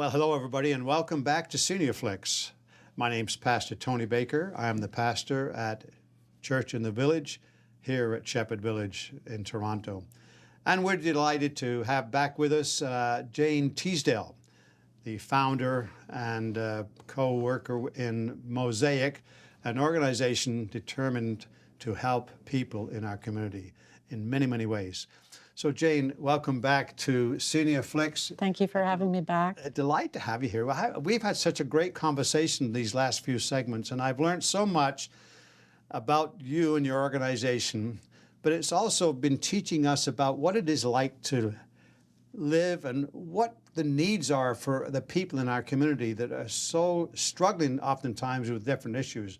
Well, hello, everybody, and welcome back to SeniorFlix. My name's Pastor Tony Baker. I am the pastor at Church in the Village here at Shepherd Village in Toronto. And we're delighted to have back with us Jane Teasdale, the founder and co-worker in Mosaic, an organization determined to help people in our community in many, many ways. So Jane, welcome back to SeniorFlix. Thank you for having me back. A delight to have you here. We've had such a great conversation these last few segments, and I've learned so much about you and your organization, but it's also been teaching us about what it is like to live and what the needs are for the people in our community that are so struggling oftentimes with different issues,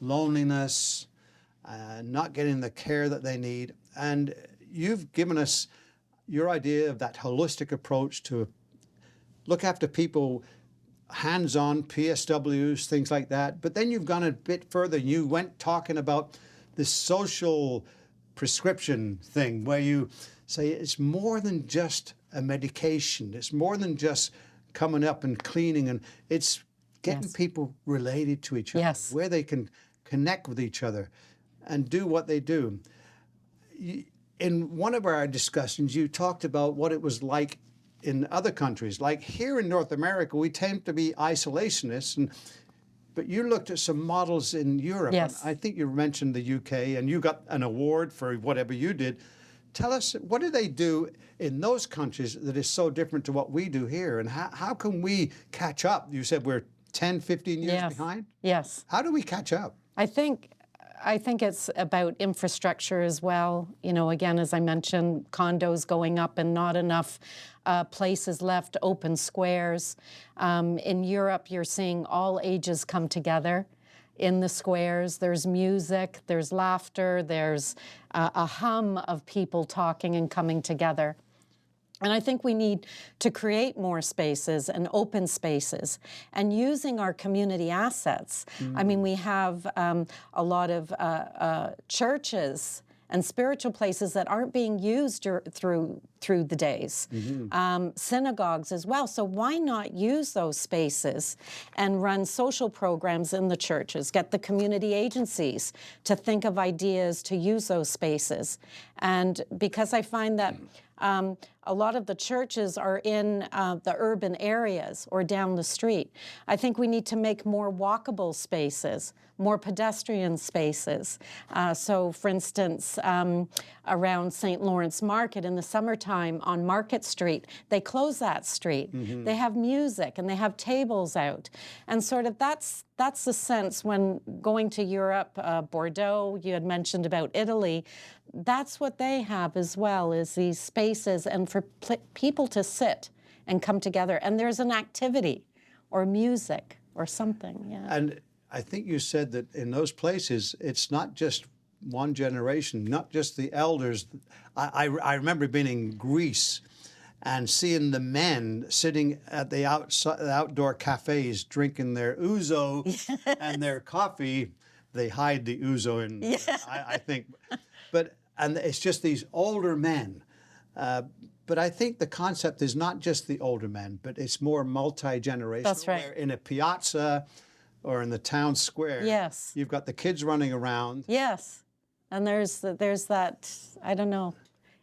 loneliness, not getting the care that they need. And you've given us your idea of that holistic approach to look after people, hands-on, PSWs, things like that. But then you've gone a bit further. You went talking about this social prescription thing where you say it's more than just a medication. It's more than just coming up and cleaning, and it's getting people related to each other, where they can connect with each other and do what they do. In one of our discussions, you talked about what it was like in other countries. Like here in North America, we tend to be isolationists, but you looked at some models in Europe. Yes. I think you mentioned the UK, and you got an award for whatever you did. Tell us, what do they do in those countries that is so different to what we do here? And how can we catch up? You said we're 10, 15 years behind? Yes. How do we catch up? I think it's about infrastructure as well. You know, again, as I mentioned, condos going up and not enough places left, open squares. In Europe, you're seeing all ages come together in the squares. There's music, there's laughter, there's a hum of people talking and coming together. And I think we need to create more spaces and open spaces and using our community assets. I mean, we have a lot of churches and spiritual places that aren't being used through the days. Synagogues as well. So why not use those spaces and run social programs in the churches, get the community agencies to think of ideas to use those spaces. And because I find that a lot of the churches are in the urban areas or down the street. I think we need to make more walkable spaces, more pedestrian spaces. So for instance, around St. Lawrence Market in the summertime on Market Street, they close that street. They have music and they have tables out. And sort of that's the sense when going to Europe, Bordeaux, you had mentioned about Italy, that's what they have as well, is these spaces and for people to sit and come together. And there's an activity or music or something, And I think you said that in those places, it's not just one generation, not just the elders. I remember being in Greece and seeing the men sitting at the outdoor cafes drinking their ouzo and their coffee. They hide the ouzo in, I think. And it's just these older men. But I think the concept is not just the older men, but it's more multi-generational. That's right. Where in a piazza or in the town square, you've got the kids running around. Yes, and there's that, I don't know,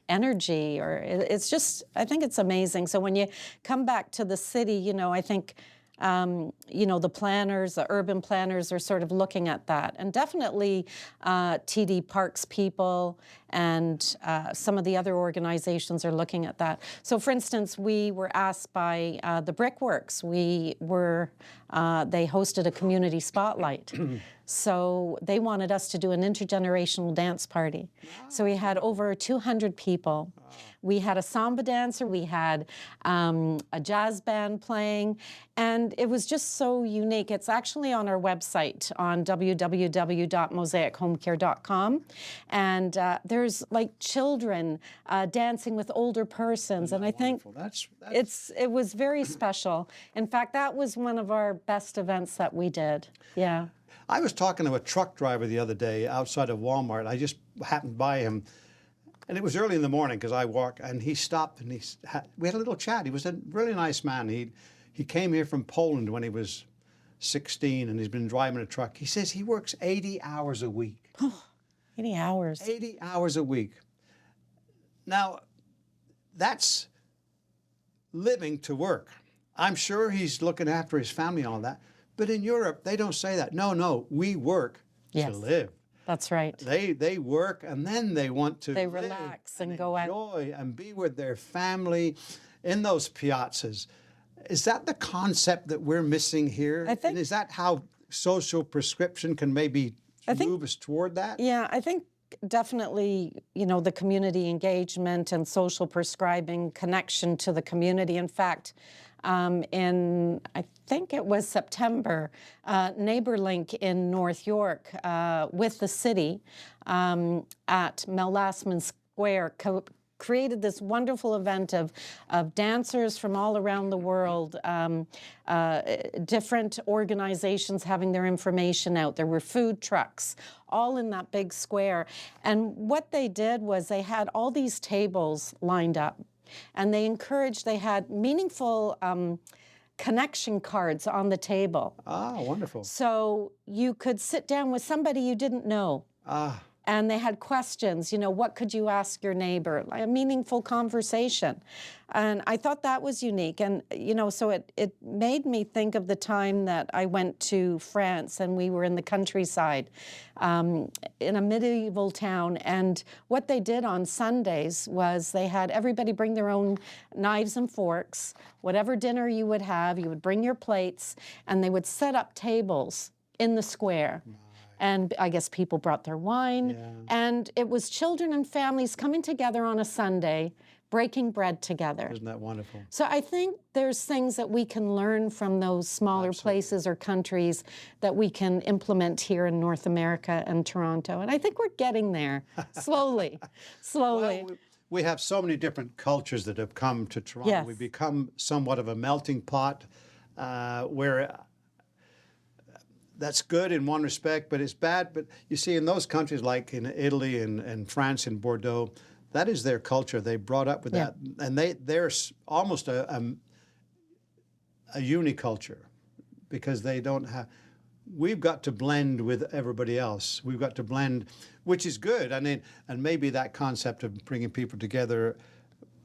energy, or it's just, I think it's amazing. So when you come back to the city, you know, I think, you know, the planners, the urban planners are sort of looking at that. And definitely TD Parks people and some of the other organizations are looking at that. So for instance, we were asked by the Brickworks, they hosted a community spotlight. So they wanted us to do an intergenerational dance party. Wow. So we had over 200 people. Wow. We had a samba dancer, we had a jazz band playing, and it was just so unique. It's actually on our website on www.mosaichomecare.com, and there's like children dancing with older persons, and I think it was very special. In fact, that was one of our best events that we did. Yeah. I was talking to a truck driver the other day outside of Walmart. I just happened by him, and it was early in the morning because I walk, and he stopped and we had a little chat. He was a really nice man. He came here from Poland when he was 16, and he's been driving a truck. He says he works 80 hours a week. 80 hours. 80 hours a week. Now, that's living to work. I'm sure he's looking after his family and all that. But in Europe, they don't say that. No, we work to live. That's right. They work, and then they want to live relax and go out. enjoy and be with their family in those piazzas. Is that the concept that we're missing here? I think- And is that how social prescription can maybe move us toward that? Yeah, I think definitely, the community engagement and social prescribing connection to the community. In fact, I think it was September, NeighborLink in North York with the city at Melasman Square created this wonderful event of dancers from all around the world, different organizations having their information out. There were food trucks, all in that big square. And what they did was they had all these tables lined up, and they had meaningful connection cards on the table. Ah, wonderful. So you could sit down with somebody you didn't know. Ah. And they had questions, what could you ask your neighbor? A meaningful conversation. And I thought that was unique. And, so it made me think of the time that I went to France and we were in the countryside in a medieval town. And what they did on Sundays was they had everybody bring their own knives and forks. Whatever dinner you would have, you would bring your plates, and they would set up tables in the square. And I guess people brought their wine. Yeah. And it was children and families coming together on a Sunday, breaking bread together. Isn't that wonderful? So I think there's things that we can learn from those smaller places or countries that we can implement here in North America and Toronto. And I think we're getting there, slowly. Well, we have so many different cultures that have come to Toronto. Yes. We've become somewhat of a melting pot where that's good in one respect, but it's bad. But you see, in those countries like in Italy and France and Bordeaux, that is their culture. They brought up with that, and they're almost a uniculture because they don't have. We've got to blend with everybody else. We've got to blend, which is good. I mean, and maybe that concept of bringing people together.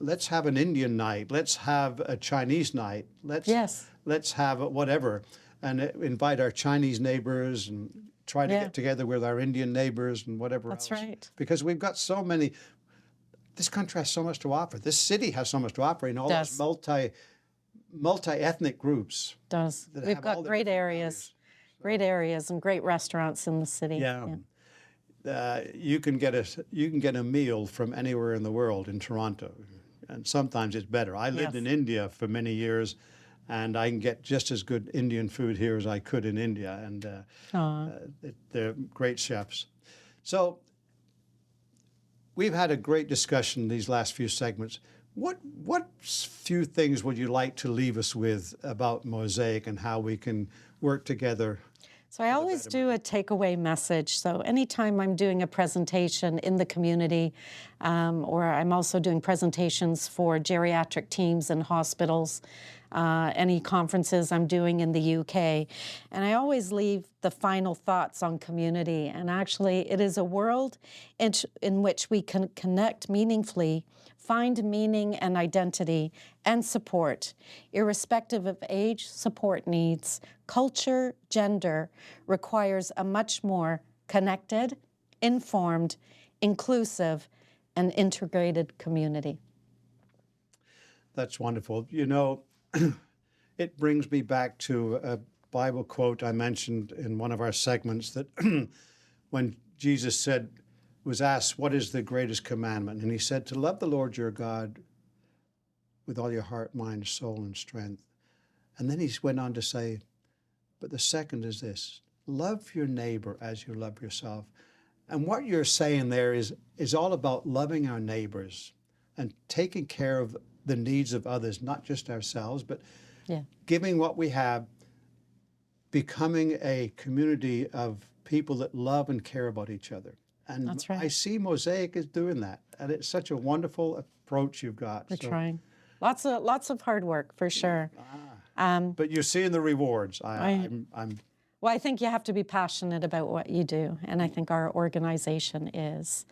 Let's have an Indian night. Let's have a Chinese night. Let's have whatever. And invite our Chinese neighbors and try to get together with our Indian neighbors and whatever else. That's right. Because we've got so many, this country has so much to offer. This city has so much to offer in all those multi-ethnic groups. We've got great areas and great restaurants in the city. You can get a meal from anywhere in the world in Toronto, and sometimes it's better. I lived in India for many years, and I can get just as good Indian food here as I could in India, and they're great chefs. So we've had a great discussion these last few segments. What few things would you like to leave us with about Mosaic and how we can work together? So I always do a takeaway message. So anytime I'm doing a presentation in the community, or I'm also doing presentations for geriatric teams in hospitals, any conferences I'm doing in the UK, and I always leave the final thoughts on community. And actually, it is a world in which we can connect meaningfully, find meaning and identity and support, irrespective of age, support needs, culture, gender, requires a much more connected, informed, inclusive, and integrated community. That's wonderful. It brings me back to a Bible quote I mentioned in one of our segments that when Jesus was asked, what is the greatest commandment? And he said, to love the Lord your God with all your heart, mind, soul, and strength. And then he went on to say, but the second is this, love your neighbor as you love yourself. And what you're saying there is all about loving our neighbors and taking care of the needs of others, not just ourselves, but giving what we have, becoming a community of people that love and care about each other. And That's right. I see Mosaic is doing that, and it's such a wonderful approach you've got. We're trying. Lots of hard work, for sure. But you're seeing the rewards. I'm Well, I think you have to be passionate about what you do, and I think our organization is.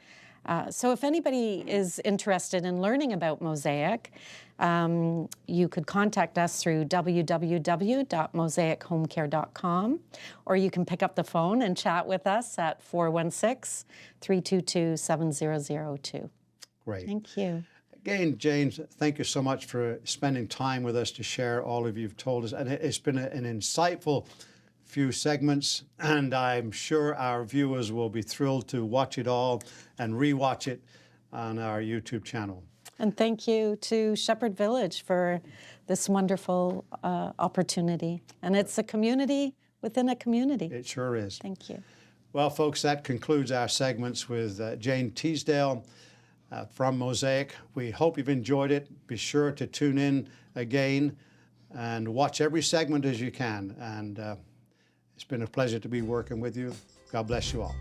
So if anybody is interested in learning about Mosaic, you could contact us through www.mosaichomecare.com, or you can pick up the phone and chat with us at 416-322-7002. great. Thank you. Again, Jane, thank you so much for spending time with us to share all of you've told us. And it's been an insightful few segments, and I'm sure our viewers will be thrilled to watch it all and rewatch it on our YouTube channel. And thank you to Shepherd Village for this wonderful opportunity. And it's a community within a community. It sure is. Thank you. Well, folks, that concludes our segments with Jane Teasdale from Mosaic. We hope you've enjoyed it. Be sure to tune in again and watch every segment as you can. And it's been a pleasure to be working with you. God bless you all.